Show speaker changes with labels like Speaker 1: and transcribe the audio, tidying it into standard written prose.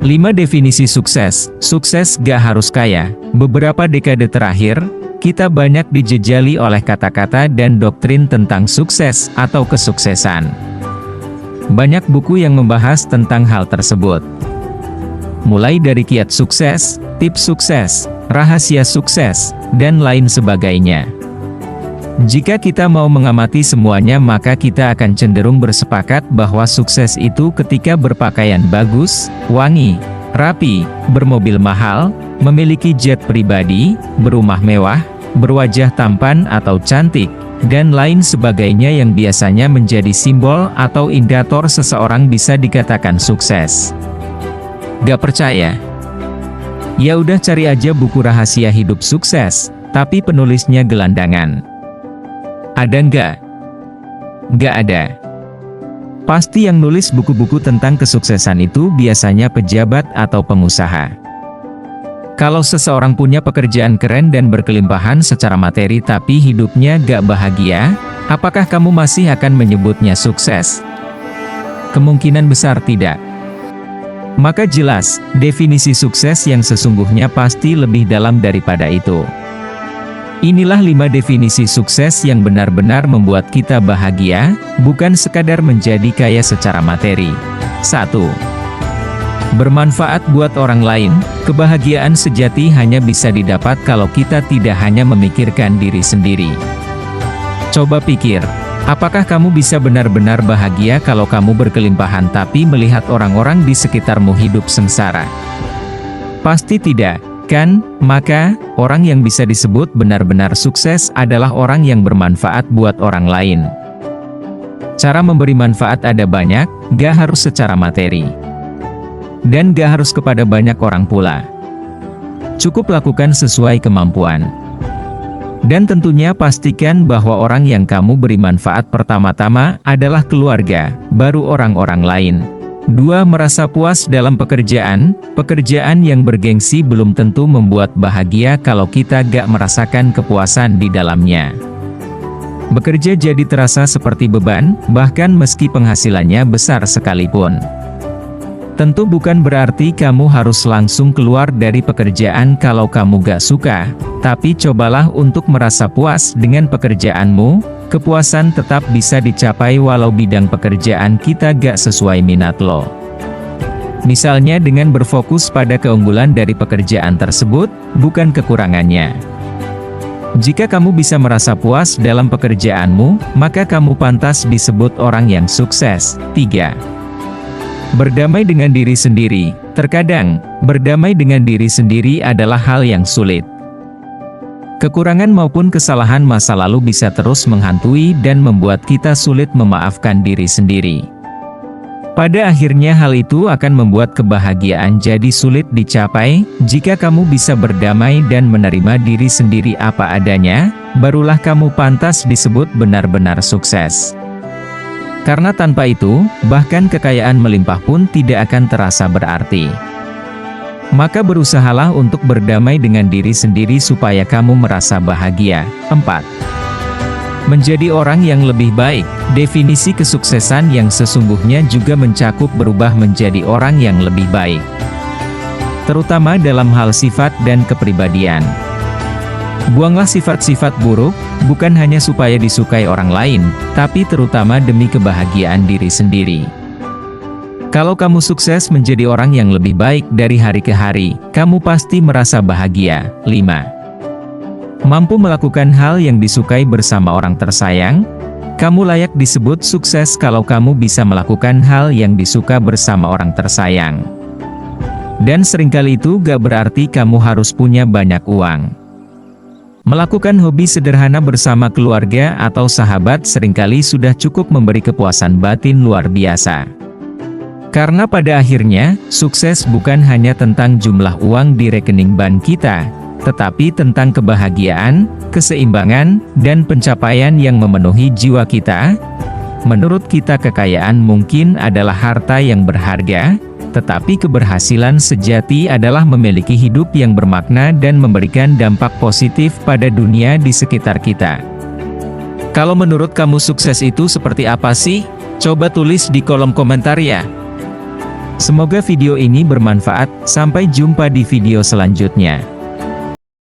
Speaker 1: 5 definisi sukses. Sukses gak harus kaya. Beberapa dekade terakhir, kita banyak dijejali oleh kata-kata dan doktrin tentang sukses atau kesuksesan. Banyak buku yang membahas tentang hal tersebut. Mulai dari kiat sukses, tips sukses, rahasia sukses, dan lain sebagainya. Jika kita mau mengamati semuanya, maka kita akan cenderung bersepakat bahwa sukses itu ketika berpakaian bagus, wangi, rapi, bermobil mahal, memiliki jet pribadi, berumah mewah, berwajah tampan atau cantik, dan lain sebagainya yang biasanya menjadi simbol atau indikator seseorang bisa dikatakan sukses. Gak percaya? Ya udah, cari aja buku rahasia hidup sukses, tapi penulisnya gelandangan. Ada nggak? Nggak ada. Pasti yang nulis buku-buku tentang kesuksesan itu biasanya pejabat atau pengusaha. Kalau seseorang punya pekerjaan keren dan berkelimpahan secara materi tapi hidupnya gak bahagia, apakah kamu masih akan menyebutnya sukses? Kemungkinan besar tidak. Maka jelas, definisi sukses yang sesungguhnya pasti lebih dalam daripada itu. Inilah 5 definisi sukses yang benar-benar membuat kita bahagia, bukan sekadar menjadi kaya secara materi. 1. Bermanfaat buat orang lain. Kebahagiaan sejati hanya bisa didapat kalau kita tidak hanya memikirkan diri sendiri. Coba pikir, apakah kamu bisa benar-benar bahagia kalau kamu berkelimpahan tapi melihat orang-orang di sekitarmu hidup sengsara? Pasti tidak, kan? Maka, orang yang bisa disebut benar-benar sukses adalah orang yang bermanfaat buat orang lain. Cara memberi manfaat ada banyak, gak harus secara materi. Dan gak harus kepada banyak orang pula. Cukup lakukan sesuai kemampuan. Dan tentunya pastikan bahwa orang yang kamu beri manfaat pertama-tama adalah keluarga, baru orang-orang lain. 2. Merasa puas dalam pekerjaan. Pekerjaan yang bergengsi belum tentu membuat bahagia kalau kita gak merasakan kepuasan di dalamnya. Bekerja jadi terasa seperti beban, bahkan meski penghasilannya besar sekalipun. Tentu bukan berarti kamu harus langsung keluar dari pekerjaan kalau kamu gak suka, tapi cobalah untuk merasa puas dengan pekerjaanmu. Kepuasan tetap bisa dicapai walau bidang pekerjaan kita gak sesuai minat lo. Misalnya dengan berfokus pada keunggulan dari pekerjaan tersebut, bukan kekurangannya. Jika kamu bisa merasa puas dalam pekerjaanmu, maka kamu pantas disebut orang yang sukses. 3. Berdamai dengan diri sendiri. Terkadang, berdamai dengan diri sendiri adalah hal yang sulit. Kekurangan maupun kesalahan masa lalu bisa terus menghantui dan membuat kita sulit memaafkan diri sendiri. Pada akhirnya hal itu akan membuat kebahagiaan jadi sulit dicapai. Jika kamu bisa berdamai dan menerima diri sendiri apa adanya, barulah kamu pantas disebut benar-benar sukses. Karena tanpa itu, bahkan kekayaan melimpah pun tidak akan terasa berarti. Maka berusahalah untuk berdamai dengan diri sendiri supaya kamu merasa bahagia. 4. Menjadi orang yang lebih baik. Definisi kesuksesan yang sesungguhnya juga mencakup berubah menjadi orang yang lebih baik. Terutama dalam hal sifat dan kepribadian. Buanglah sifat-sifat buruk, bukan hanya supaya disukai orang lain, tapi terutama demi kebahagiaan diri sendiri. Kalau kamu sukses menjadi orang yang lebih baik dari hari ke hari, kamu pasti merasa bahagia. 5. Mampu melakukan hal yang disukai bersama orang tersayang. Kamu layak disebut sukses kalau kamu bisa melakukan hal yang disuka bersama orang tersayang. Dan seringkali itu gak berarti kamu harus punya banyak uang. Melakukan hobi sederhana bersama keluarga atau sahabat seringkali sudah cukup memberi kepuasan batin luar biasa. Karena pada akhirnya, sukses bukan hanya tentang jumlah uang di rekening bank kita, tetapi tentang kebahagiaan, keseimbangan, dan pencapaian yang memenuhi jiwa kita. Menurut kita kekayaan mungkin adalah harta yang berharga, tetapi keberhasilan sejati adalah memiliki hidup yang bermakna dan memberikan dampak positif pada dunia di sekitar kita. Kalau menurut kamu sukses itu seperti apa sih? Coba tulis di kolom komentar ya. Semoga video ini bermanfaat, sampai jumpa di video selanjutnya.